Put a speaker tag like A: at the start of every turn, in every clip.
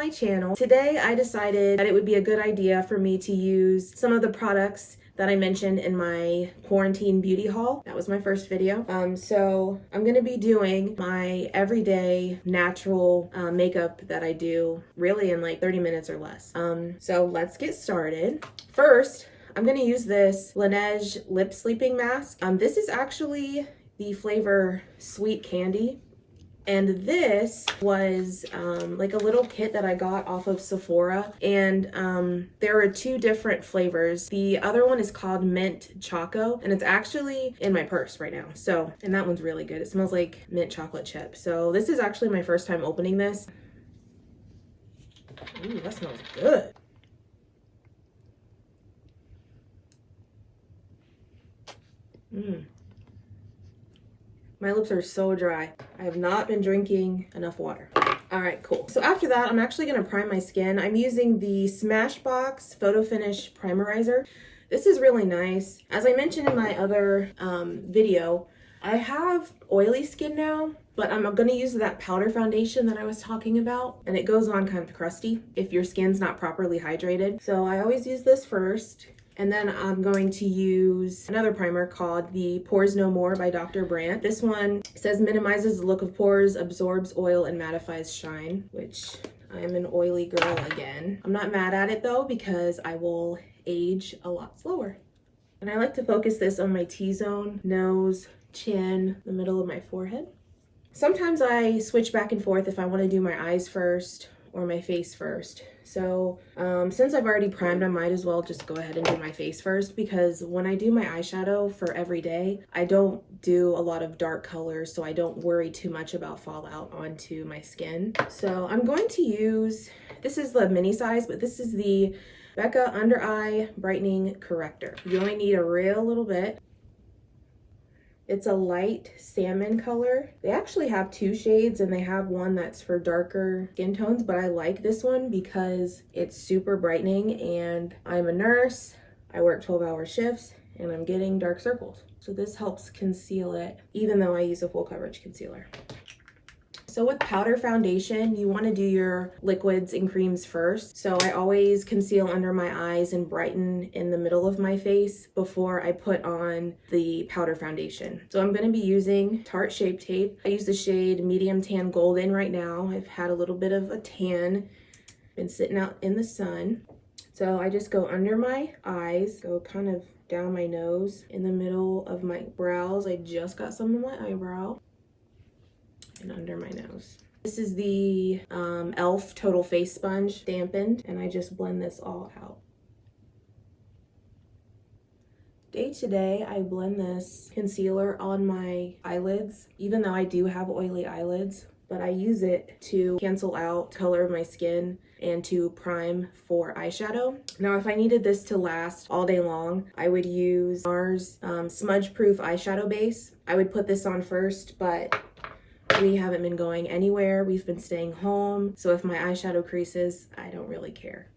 A: my channel. Today I decided that it would be a good idea for me to use some of the products that I mentioned in my quarantine beauty haul. That was my first video. So I'm gonna be doing my everyday natural makeup that I do really in like 30 minutes or less. So let's get started. First, I'm gonna use this Laneige lip sleeping mask. This is actually the flavor Sweet Candy. And this was like a little kit that I got off of Sephora. And there are two different flavors. The other one is called Mint Choco, and it's actually in my purse right now. So, and that one's really good. It smells like mint chocolate chip. So this is actually my first time opening this. Ooh, that smells good. My lips are so dry. I have not been drinking enough water. All right, cool. So after that, I'm actually gonna prime my skin. I'm using the Smashbox Photo Finish Primerizer. This is really nice. As I mentioned in my other video, I have oily skin now, but I'm gonna use that powder foundation that I was talking about, and it goes on kind of crusty if your skin's not properly hydrated. So I always use this first. And then I'm going to use another primer called the Pores No More by Dr. Brandt. This one says minimizes the look of pores, absorbs oil, and mattifies shine, which I'm an oily girl again. I'm not mad at it though, because I will age a lot slower. And I like to focus this on my T-zone, nose, chin, the middle of my forehead. Sometimes I switch back and forth if I want to do my eyes first or my face first. So since I've already primed, I might as well just go ahead and do my face first, because when I do my eyeshadow for every day, I don't do a lot of dark colors, so I don't worry too much about fallout onto my skin. So I'm going to use, this is the mini size, but this is the Becca Under Eye Brightening Corrector. You only need a real little bit. It's a light salmon color. They actually have two shades, and they have one that's for darker skin tones, but I like this one because it's super brightening, and I'm a nurse. I work 12-hour shifts and I'm getting dark circles. So this helps conceal it, even though I use a full coverage concealer. So with powder foundation, you want to do your liquids and creams first. So I always conceal under my eyes and brighten in the middle of my face before I put on the powder foundation. So I'm going to be using Tarte Shape Tape. I use the shade Medium Tan Golden right now. I've had a little bit of a tan, been sitting out in the sun. So I just go under my eyes, go kind of down my nose, in the middle of my brows. I just got some in my eyebrow, and under my nose. This is the e.l.f. Total Face Sponge dampened, and I just blend this all out. Day to day, I blend this concealer on my eyelids, even though I do have oily eyelids, but I use it to cancel out the color of my skin and to prime for eyeshadow. Now, if I needed this to last all day long, I would use NARS Smudge Proof Eyeshadow Base. I would put this on first, but we haven't been going anywhere. We've been staying home. So if my eyeshadow creases, I don't really care.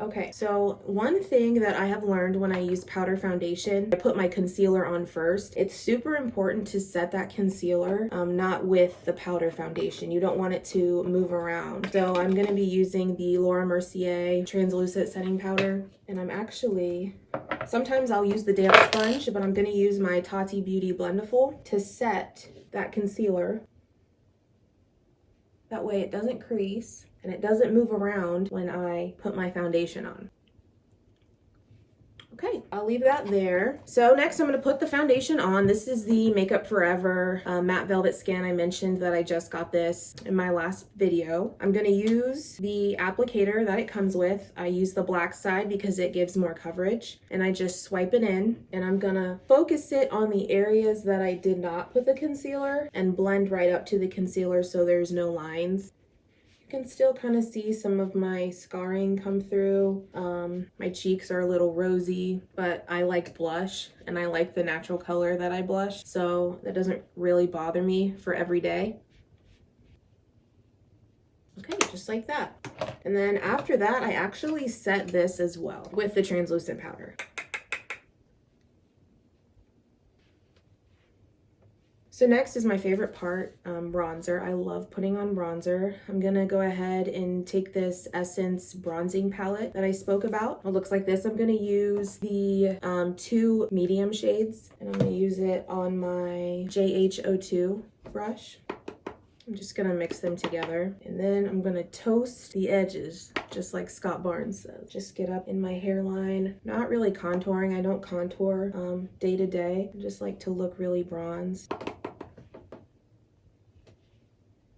A: Okay, so one thing that I have learned when I use powder foundation, I put my concealer on first. It's super important to set that concealer, not with the powder foundation. You don't want it to move around. So I'm gonna be using the Laura Mercier translucent setting powder. And I'm actually, sometimes I'll use the damp sponge, but I'm gonna use my Tati Beauty Blendiful to set that concealer. That way it doesn't crease and it doesn't move around when I put my foundation on. Okay, I'll leave that there. So next I'm gonna put the foundation on. This is the Makeup Forever Matte Velvet Skin. I mentioned that I just got this in my last video. I'm gonna use the applicator that it comes with. I use the black side because it gives more coverage, and I just swipe it in, and I'm gonna focus it on the areas that I did not put the concealer and blend right up to the concealer so there's no lines. Can still kind of see some of my scarring come through. My cheeks are a little rosy, but I like blush and I like the natural color that I blush, so that doesn't really bother me for every day. Okay, just like that. And then after that, I actually set this as well with the translucent powder. So next is my favorite part, bronzer. I love putting on bronzer. I'm gonna go ahead and take this Essence bronzing palette that I spoke about. It looks like this. I'm gonna use the 2 medium shades, and I'm gonna use it on my JH02 brush. I'm just gonna mix them together, and then I'm gonna toast the edges, just like Scott Barnes says. Just get up in my hairline. Not really contouring. I don't contour day to day. I just like to look really bronzed.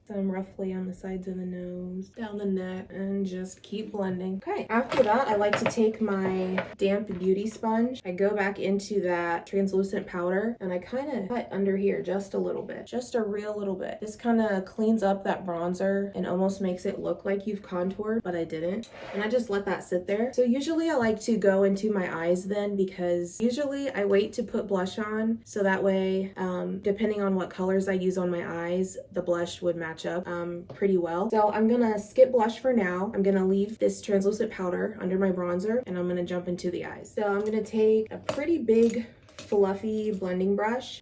A: Some roughly on the sides of the nose, down the neck, and just keep blending. Okay, after that, I like to take my damp beauty sponge. I go back into that translucent powder, and I kind of cut under here just a little bit, just a real little bit. This kind of cleans up that bronzer and almost makes it look like you've contoured, but I didn't. And I just let that sit there. So usually I like to go into my eyes then, because usually I wait to put blush on, so that way, depending on what colors I use on my eyes, the blush would match up pretty well. So I'm gonna skip blush for now. I'm gonna leave this translucent powder under my bronzer, and I'm gonna jump into the eyes. So I'm gonna take a pretty big fluffy blending brush.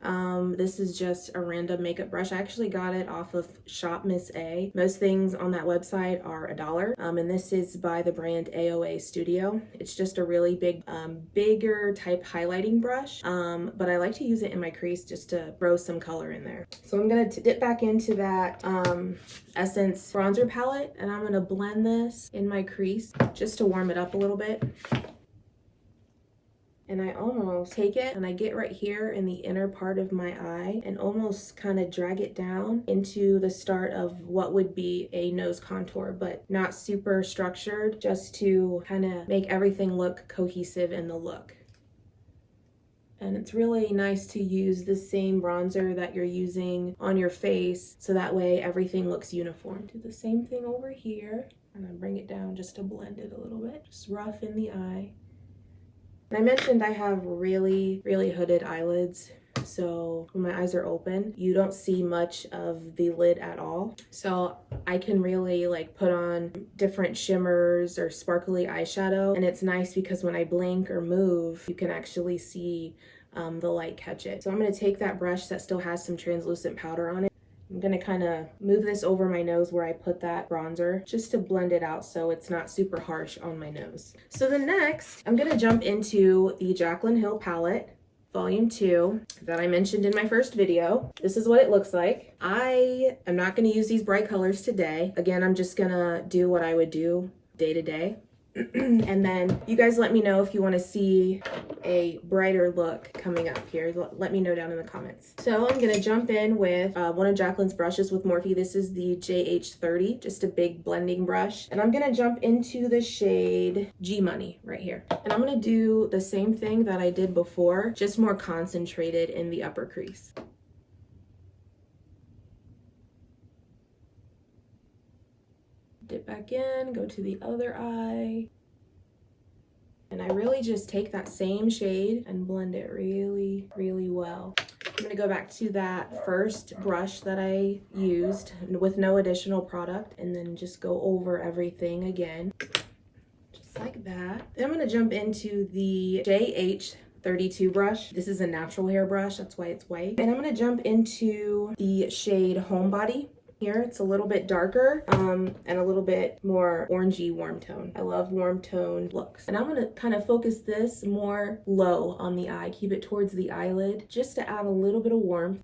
A: This is just a random makeup brush. I actually got it off of Shop Miss A. Most things on that website are $1. And this is by the brand AOA Studio. It's just a really big, bigger type highlighting brush. But I like to use it in my crease just to throw some color in there. So I'm gonna dip back into that Essence bronzer palette, and I'm gonna blend this in my crease just to warm it up a little bit. And I almost take it and I get right here in the inner part of my eye and almost kind of drag it down into the start of what would be a nose contour, but not super structured, just to kind of make everything look cohesive in the look. And it's really nice to use the same bronzer that you're using on your face, so that way everything looks uniform. Do the same thing over here, and I bring it down just to blend it a little bit, just rough in the eye. I mentioned I have really, really hooded eyelids, so when my eyes are open, you don't see much of the lid at all. So I can really like put on different shimmers or sparkly eyeshadow, and it's nice because when I blink or move, you can actually see the light catch it. So I'm gonna take that brush that still has some translucent powder on it. I'm gonna kind of move this over my nose where I put that bronzer, just to blend it out so it's not super harsh on my nose. So then next, I'm gonna jump into the Jaclyn Hill palette, Volume 2, that I mentioned in my first video. This is what it looks like. I am not gonna use these bright colors today. Again, I'm just gonna do what I would do day to day. And then you guys let me know if you want to see a brighter look coming up here. Let me know down in the comments. So I'm going to jump in with one of Jaclyn's brushes with Morphe. This is the JH30, just a big blending brush. And I'm going to jump into the shade G Money right here. And I'm going to do the same thing that I did before, just more concentrated in the upper crease. Dip back in, go to the other eye. And I really just take that same shade and blend it really, really well. I'm gonna go back to that first brush that I used with no additional product, and then just go over everything again, just like that. Then I'm gonna jump into the JH32 brush. This is a natural hair brush, that's why it's white. And I'm gonna jump into the shade Homebody. Here it's a little bit darker and a little bit more orangey warm tone. I love warm tone looks. And I'm gonna kind of focus this more low on the eye, keep it towards the eyelid, just to add a little bit of warmth.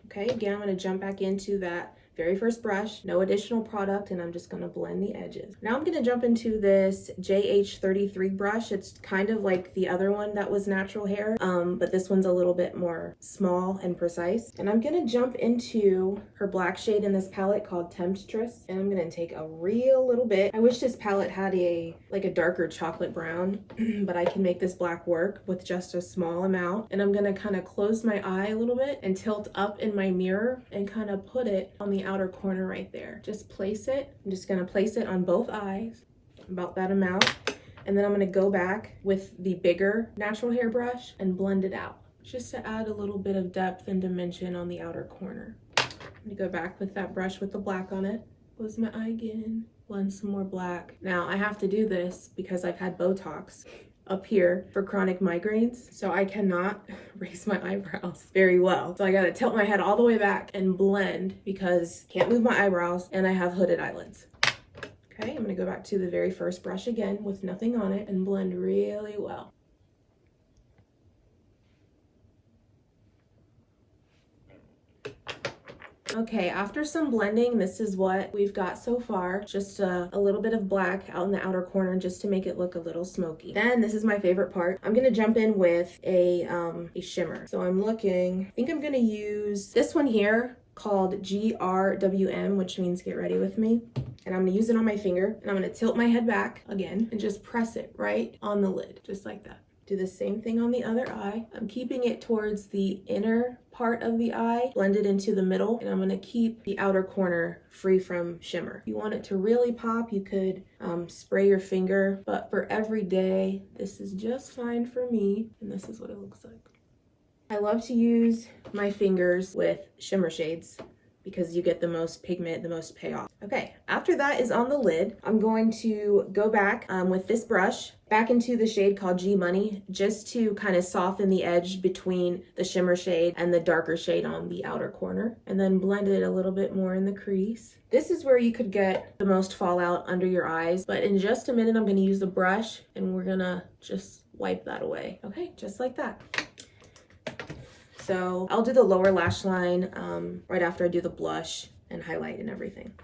A: Okay, again, I'm gonna jump back into that very first brush, no additional product, and I'm just gonna blend the edges. Now I'm gonna jump into this JH33 brush. It's kind of like the other one that was natural hair, but this one's a little bit more small and precise. And I'm gonna jump into her black shade in this palette called Temptress, and I'm gonna take a real little bit. I wish this palette had a darker chocolate brown, but I can make this black work with just a small amount. And I'm gonna kind of close my eye a little bit and tilt up in my mirror and kind of put it on the outer corner right there. Just place it. I'm just gonna place it on both eyes, about that amount. And then I'm gonna go back with the bigger natural hair brush and blend it out, just to add a little bit of depth and dimension on the outer corner. I'm gonna go back with that brush with the black on it, close my eye again, blend some more black. Now I have to do this because I've had Botox up here for chronic migraines, so I cannot raise my eyebrows very well. So I gotta tilt my head all the way back and blend because can't move my eyebrows and I have hooded eyelids. Okay, I'm gonna go back to the very first brush again with nothing on it and blend really well. Okay, after some blending, this is what we've got so far. Just a little bit of black out in the outer corner just to make it look a little smoky. Then this is my favorite part. I'm gonna jump in with a shimmer. So I'm looking, I think I'm gonna use this one here called GRWM, which means get ready with me. And I'm gonna use it on my finger and I'm gonna tilt my head back again and just press it right on the lid, just like that. Do the same thing on the other eye. I'm keeping it towards the inner part of the eye, blend it into the middle, and I'm gonna keep the outer corner free from shimmer. If you want it to really pop, you could spray your finger, but for every day, this is just fine for me, and this is what it looks like. I love to use my fingers with shimmer shades because you get the most pigment, the most payoff. Okay, after that is on the lid, I'm going to go back with this brush back into the shade called G Money just to kind of soften the edge between the shimmer shade and the darker shade on the outer corner, and then blend it a little bit more in the crease. This is where you could get the most fallout under your eyes, but in just a minute I'm gonna use the brush and we're gonna just wipe that away. Okay, just like that. So I'll do the lower lash line right after I do the blush and highlight and everything.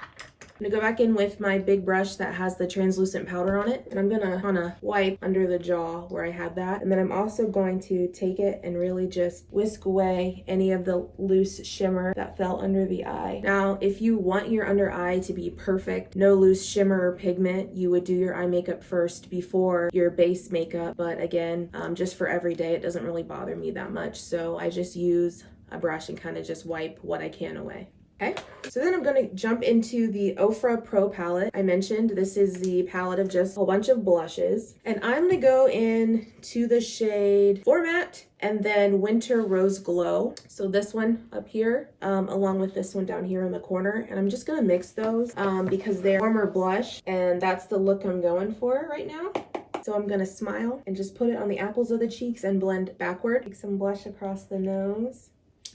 A: I'm gonna go back in with my big brush that has the translucent powder on it, and I'm gonna kinda wipe under the jaw where I had that. And then I'm also going to take it and really just whisk away any of the loose shimmer that fell under the eye. Now, if you want your under eye to be perfect, no loose shimmer or pigment, you would do your eye makeup first before your base makeup. But again, just for every day, it doesn't really bother me that much. So I just use a brush and kind of just wipe what I can away. Okay, so then I'm going to jump into the Ofra Pro palette. I mentioned this is the palette of just a whole bunch of blushes, and I'm going to go in to the shade Format and then Winter Rose Glow. So this one up here, along with this one down here in the corner, and I'm just going to mix those because they're warmer blush, and that's the look I'm going for right now. So I'm going to smile and just put it on the apples of the cheeks and blend backward. Take some blush across the nose.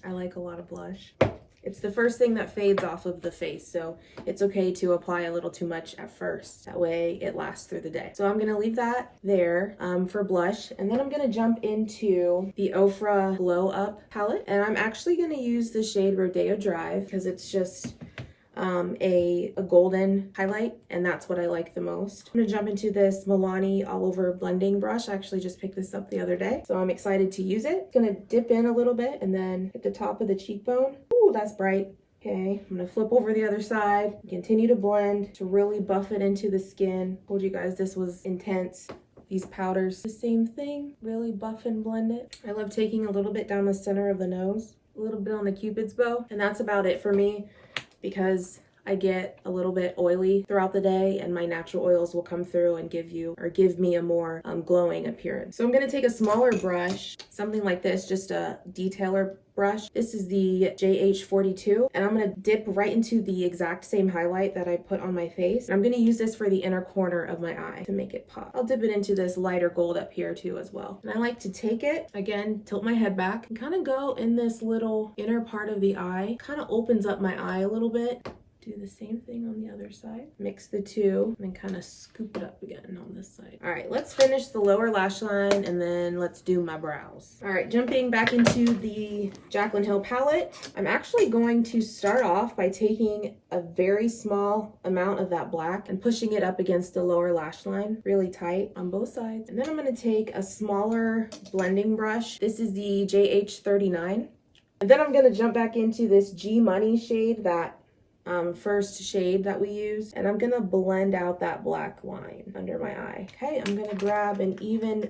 A: I like a lot of blush. It's the first thing that fades off of the face, so it's okay to apply a little too much at first. That way it lasts through the day. So I'm gonna leave that there for blush, and then I'm gonna jump into the Ofra Glow Up palette, and I'm actually gonna use the shade Rodeo Drive because it's just a golden highlight, and that's what I like the most. I'm gonna jump into this Milani All Over Blending brush. I actually just picked this up the other day, so I'm excited to use it. Gonna dip in a little bit and then hit the top of the cheekbone. Ooh, that's bright. Okay, I'm gonna flip over the other side, continue to blend to really buff it into the skin. Told you guys this was intense. These powders, the same thing, really buff and blend it. I love taking a little bit down the center of the nose, a little bit on the Cupid's bow, and that's about it for me, because I get a little bit oily throughout the day and my natural oils will come through and give me a more glowing appearance. So I'm going to take a smaller brush, something like this, just a detailer brush. This is the JH42, and I'm going to dip right into the exact same highlight that I put on my face. And I'm going to use this for the inner corner of my eye to make it pop. I'll dip it into this lighter gold up here too as well. And I like to take it, again, tilt my head back and kind of go in this little inner part of the eye. Kind of opens up my eye a little bit. Do the same thing on the other side. Mix the two and then kind of scoop it up again on this side. All right, let's finish the lower lash line and then let's do my brows. All right, jumping back into the Jaclyn Hill palette, I'm actually going to start off by taking a very small amount of that black and pushing it up against the lower lash line really tight on both sides. And then I'm going to take a smaller blending brush. This is the JH39. And then I'm going to jump back into this G Money shade, that first shade that we used, and I'm gonna blend out that black line under my eye. Okay, I'm gonna grab an even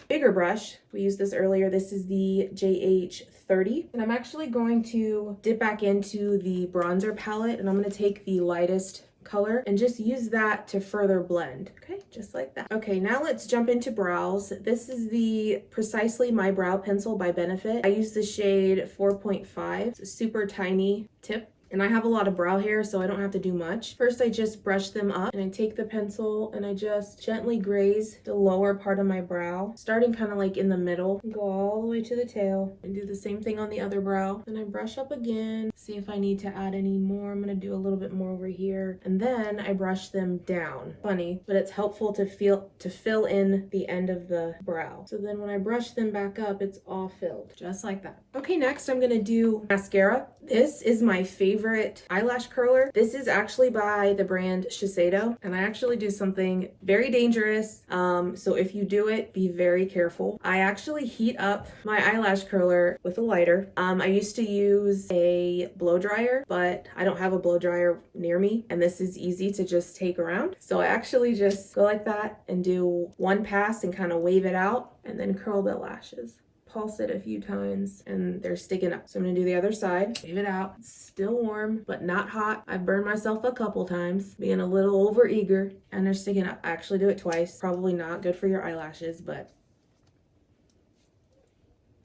A: bigger brush. We used this earlier. This is the JH30, and I'm actually going to dip back into the bronzer palette, and I'm gonna take the lightest color and just use that to further blend. Okay, just like that. Okay, now let's jump into brows. This is the Precisely My Brow Pencil by Benefit. I use the shade 4.5. It's a super tiny tip. And I have a lot of brow hair, so I don't have to do much. First, I just brush them up and I take the pencil and I just gently graze the lower part of my brow, starting kind of like in the middle, go all the way to the tail, and do the same thing on the other brow. And I brush up again, see if I need to add any more. I'm gonna do a little bit more over here. And then I brush them down. Funny, but it's helpful to fill in the end of the brow. So then when I brush them back up, it's all filled, just like that. Okay, next I'm gonna do mascara. This is my favorite eyelash curler. This is actually by the brand Shiseido, and I actually do something very dangerous. So if you do it, be very careful. I actually heat up my eyelash curler with a lighter. I used to use a blow dryer, but I don't have a blow dryer near me, and this is easy to just take around. So I actually just go like that and do one pass and kind of wave it out and then curl the lashes. Pulse it a few times and they're sticking up. So I'm gonna do the other side, wave it out. It's still warm, but not hot. I've burned myself a couple times being a little over eager, and they're sticking up. I actually do it twice. Probably not good for your eyelashes, but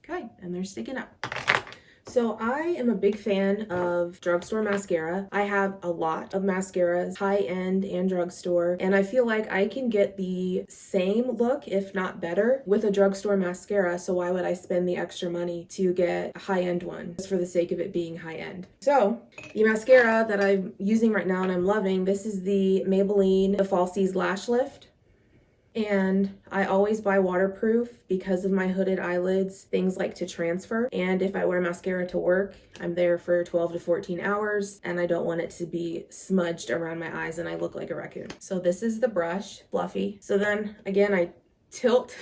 A: okay, and they're sticking up. So I am a big fan of drugstore mascara. I have a lot of mascaras, high-end and drugstore, and I feel like I can get the same look, if not better, with a drugstore mascara, so why would I spend the extra money to get a high-end one, just for the sake of it being high-end? So, the mascara that I'm using right now and I'm loving, this is the Maybelline, the Falsies Lash Lift. And I always buy waterproof because of my hooded eyelids. Things like to transfer. And if I wear mascara to work, I'm there for 12 to 14 hours and I don't want it to be smudged around my eyes and I look like a raccoon. So this is the brush, fluffy. So then again, I tilt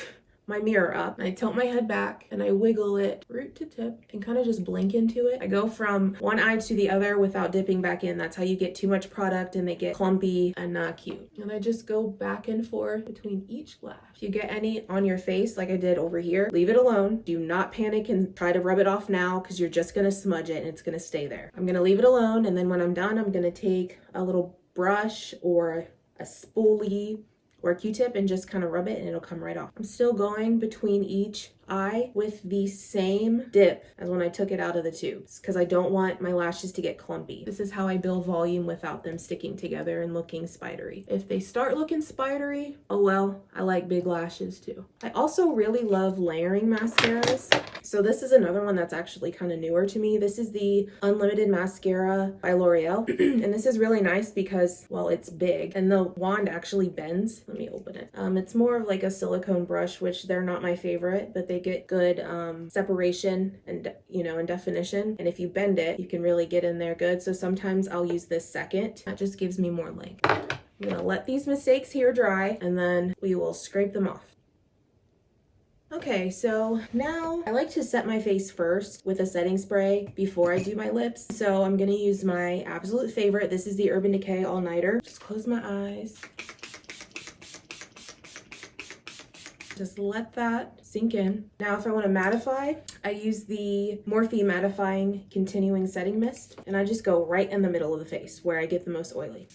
A: my mirror up and I tilt my head back and I wiggle it root to tip and kind of just blink into it. I go from one eye to the other without dipping back in. That's how you get too much product and they get clumpy and not cute. And I just go back and forth between each lash. If you get any on your face like I did over here, leave it alone. Do not panic and try to rub it off now because you're just gonna smudge it and it's gonna stay there. I'm gonna leave it alone, and then when I'm done, I'm gonna take a little brush or a spoolie or a Q-tip and just kind of rub it and it'll come right off. I'm still going between each eye with the same dip as when I took it out of the tubes because I don't want my lashes to get clumpy. This is how I build volume without them sticking together and looking spidery. If they start looking spidery, oh well, I like big lashes too. I also really love layering mascaras. So this is another one that's actually kind of newer to me. This is the Unlimited Mascara by Loreal. And this is really nice because, well, it's big and the wand actually bends. Let me open it. It's more of like a silicone brush, which they're not my favorite, but they get good separation and, you know, and definition. And if you bend it, you can really get in there good. So sometimes I'll use this second. That just gives me more length. I'm gonna let these mistakes here dry and then we will scrape them off. Okay, so now I like to set my face first with a setting spray before I do my lips. So I'm gonna use my absolute favorite. This is the Urban Decay All Nighter. Just close my eyes. Just let that sink in. Now if I want to mattify, I use the Morphe Mattifying Continuing Setting Mist, and I just go right in the middle of the face where I get the most oily.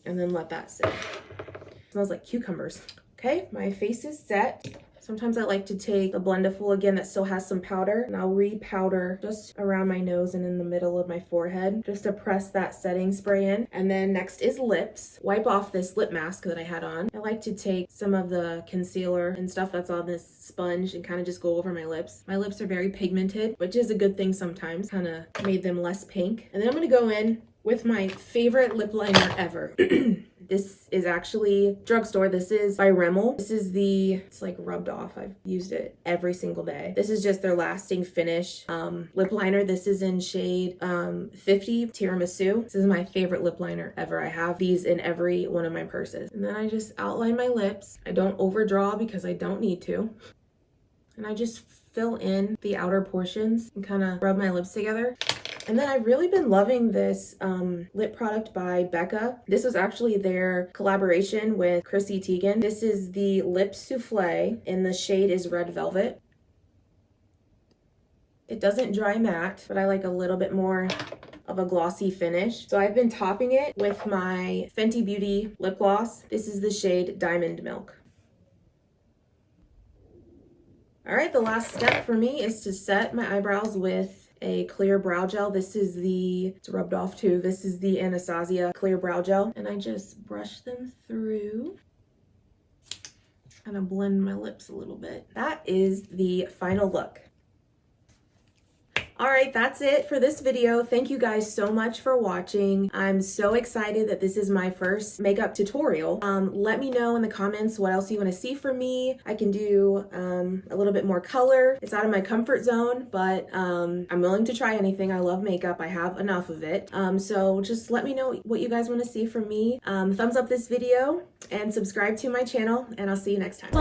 A: And then let that sit. It smells like cucumbers. Okay, my face is set. Sometimes I like to take the Blendiful again that still has some powder, and I'll re-powder just around my nose and in the middle of my forehead just to press that setting spray in. And then next is lips. Wipe off this lip mask that I had on. I like to take some of the concealer and stuff that's on this sponge and kind of just go over my lips. My lips are very pigmented, which is a good thing sometimes. Kind of made them less pink. And then I'm going to go in with my favorite lip liner ever. This is actually drugstore. This is by Rimmel. This is it's like rubbed off. I've used it every single day. This is just their lasting finish lip liner. This is in shade 50 Tiramisu. This is my favorite lip liner ever. I have these in every one of my purses. And then I just outline my lips. I don't overdraw because I don't need to. And I just fill in the outer portions and kind of rub my lips together. And then I've really been loving this lip product by Becca. This was actually their collaboration with Chrissy Teigen. This is the Lip Souffle, and the shade is Red Velvet. It doesn't dry matte, but I like a little bit more of a glossy finish. So I've been topping it with my Fenty Beauty lip gloss. This is the shade Diamond Milk. All right, the last step for me is to set my eyebrows with a clear brow gel. This is it's rubbed off too. This is the Anastasia clear brow gel. And I just brush them through. Kind of blend my lips a little bit. That is the final look. All right, that's it for this video. Thank you guys so much for watching. I'm so excited that this is my first makeup tutorial. Let me know in the comments what else you want to see from me. I can do a little bit more color. It's out of my comfort zone, but I'm willing to try anything. I love makeup. I have enough of it. So just let me know what you guys want to see from me. Thumbs up this video and subscribe to my channel, and I'll see you next time.